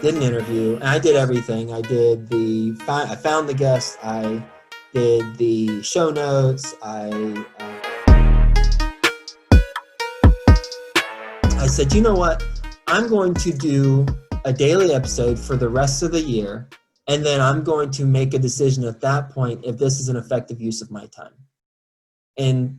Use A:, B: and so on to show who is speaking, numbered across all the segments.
A: did an interview, and I did everything. I found the guest, I did the show notes, I said, you know what? I'm going to do a daily episode for the rest of the year, and then I'm going to make a decision at that point if this is an effective use of my time. And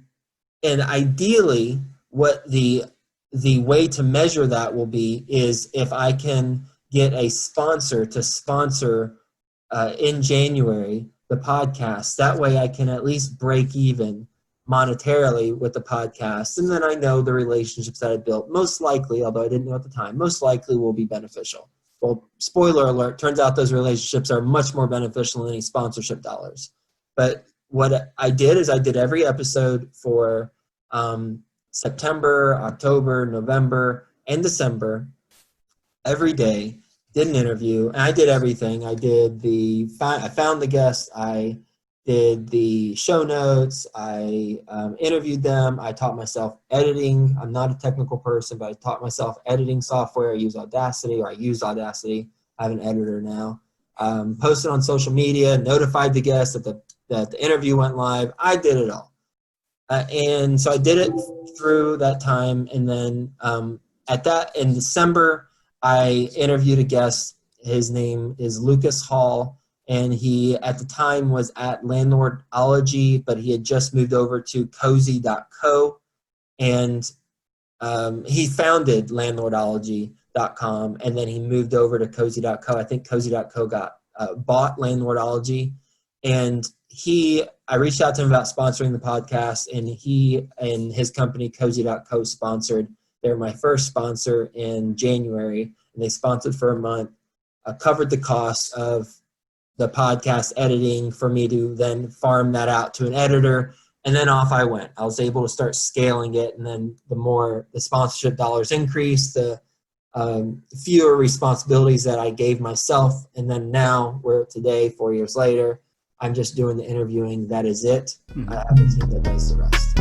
A: ideally, what the way to measure that will be is if I can get a sponsor to sponsor in January the podcast. That way I can at least break even monetarily with the podcast. And then I know the relationships that I built, most likely, although I didn't know at the time, most likely will be beneficial. Well, spoiler alert, turns out those relationships are much more beneficial than any sponsorship dollars. But what I did is I did every episode for September, October, November, and December, every day, did an interview, and I did everything. I found the guest, I did the show notes, I interviewed them, I taught myself editing. I'm not a technical person, but I taught myself editing software. I used Audacity. I have an editor now. Posted on social media, notified the guest that the interview went live. I did it all. And so I did it through that time. And then in December, I interviewed a guest. His name is Lucas Hall. And he, at the time, was at Landlordology, but he had just moved over to cozy.co. And he founded Landlordology.com, and then he moved over to cozy.co. I think cozy.co got bought Landlordology. And I reached out to him about sponsoring the podcast, and he and his company, cozy.co, sponsored. They're my first sponsor in January, and they sponsored for a month, covered the cost of the podcast editing for me to then farm that out to an editor, and then off I went. I was able to start scaling it, and then the more the sponsorship dollars increased, the fewer responsibilities that I gave myself, and then now we're today, 4 years later, I'm just doing the interviewing. That is it. I have a team that does the rest.